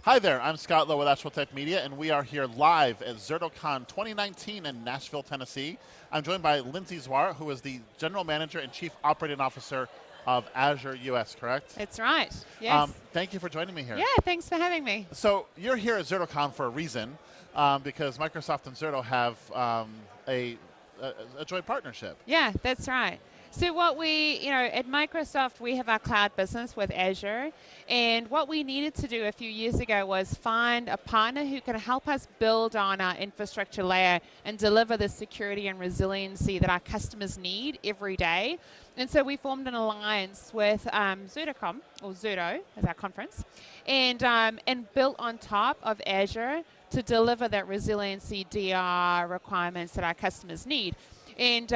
Hi there, I'm Scott Lowe with Asheville Tech Media, and we are here live at ZertoCON 2019 in Nashville, Tennessee. I'm joined by Lindsay Zwart, who is the General Manager and Chief Operating Officer of Azure US, correct? That's right, yes. Thank you for joining me here. Yeah, thanks for having me. So you're here at ZertoCON for a reason, because Microsoft and Zerto have a joint partnership. Yeah, that's right. So what at Microsoft, we have our cloud business with Azure, and what we needed to do a few years ago was find a partner who can help us build on our infrastructure layer and deliver the security and resiliency that our customers need every day. And so we formed an alliance with ZertoCON, or Zerto as our conference, and built on top of Azure to deliver that resiliency DR requirements that our customers need. And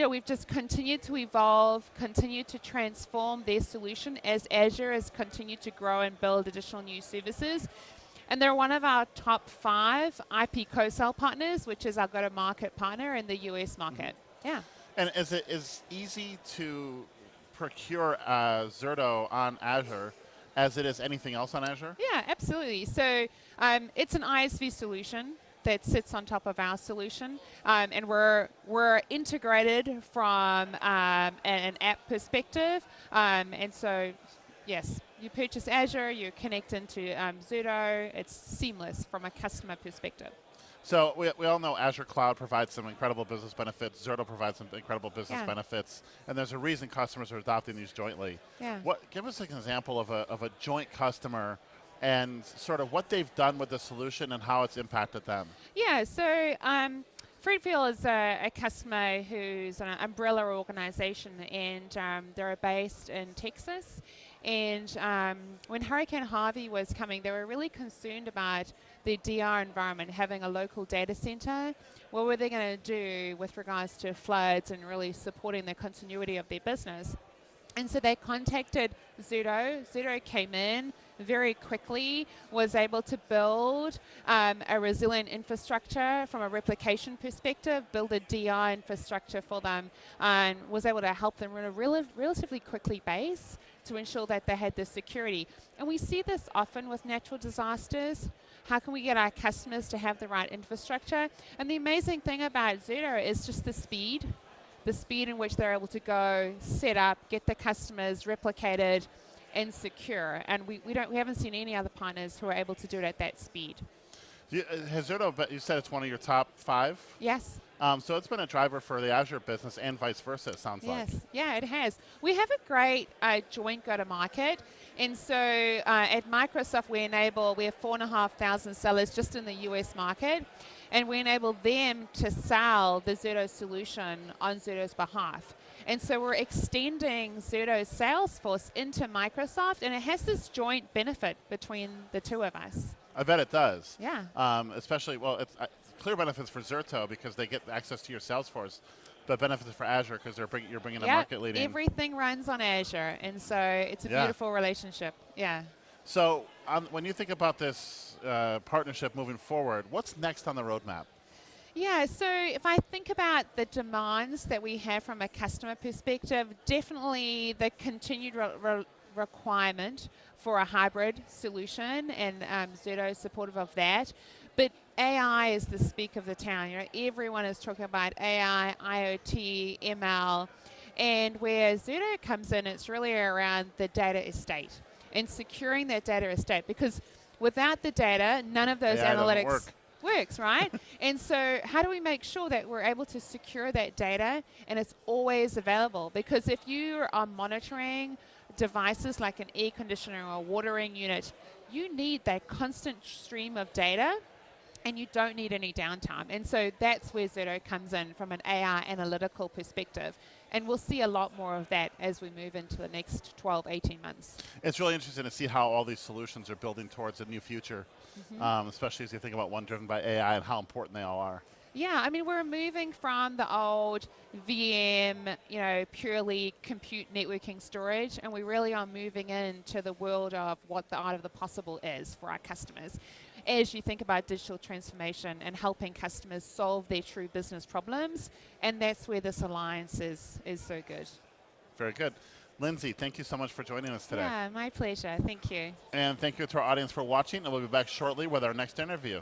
we've just continued to evolve, continued to transform their solution as Azure has continued to grow and build additional new services. And they're one of our top 5 IP co-sell partners, which is our go-to-market partner in the US market. Yeah. And is it easy to procure Zerto on Azure as it is anything else on Azure? Yeah, absolutely. So it's an ISV solution that sits on top of our solution, and we're integrated from an app perspective, and so yes, you purchase Azure, you connect into Zerto. It's seamless from a customer perspective. So we all know Azure Cloud provides some incredible business benefits. Zerto provides some incredible business benefits, and there's a reason customers are adopting these jointly. Yeah. Give us an example of a joint customer and sort of what they've done with the solution and how it's impacted them. Yeah, so Fruitfield is a customer who's an umbrella organization, and they're based in Texas. And when Hurricane Harvey was coming, they were really concerned about the DR environment, having a local data center. What were they going to do with regards to floods and really supporting the continuity of their business? And so they contacted Zerto. Zerto came in very quickly, was able to build a resilient infrastructure from a replication perspective, build a DI infrastructure for them, and was able to help them run a relatively quickly base to ensure that they had the security. And we see this often with natural disasters. How can we get our customers to have the right infrastructure? And the amazing thing about Zerto is just the speed in which they're able to go, set up, get the customers replicated and secure. And we haven't seen any other partners who are able to do it at that speed. Has Zerto, you said it's one of your top 5? Yes. So it's been a driver for the Azure business and vice versa, it sounds like. Yes, yeah, it has. We have a great joint go-to-market. And so at Microsoft, we have 4,500 sellers just in the US market, and we enable them to sell the Zerto solution on Zerto's behalf. And so we're extending Zerto's sales force into Microsoft, and it has this joint benefit between the two of us. I bet it does. Yeah. Especially, it's clear benefits for Zerto because they get access to your sales force, but benefits for Azure because you're bringing a market leading. Everything runs on Azure, and so it's a beautiful relationship. Yeah. So when you think about this partnership moving forward, what's next on the roadmap? Yeah, so if I think about the demands that we have from a customer perspective, definitely the continued requirement for a hybrid solution, and Zerto is supportive of that. But AI is the speak of the town. Everyone is talking about AI, IoT, ML, and where Zerto comes in, it's really around the data estate and securing that data estate, because without the data, none of those analytics works, right? And so how do we make sure that we're able to secure that data and it's always available? Because if you are monitoring devices like an air conditioner or a watering unit, you need that constant stream of data, and you don't need any downtime. And so that's where Zerto comes in from an AI analytical perspective. And we'll see a lot more of that as we move into the next 12, 18 months. It's really interesting to see how all these solutions are building towards a new future, especially as you think about one driven by AI and how important they all are. Yeah, I mean, we're moving from the old VM, purely compute networking storage, and we really are moving into the world of what the art of the possible is for our customers. As you think about digital transformation and helping customers solve their true business problems, and that's where this alliance is so good. Very good. Lindsay, thank you so much for joining us today. Yeah, my pleasure. Thank you. And thank you to our audience for watching, and we'll be back shortly with our next interview.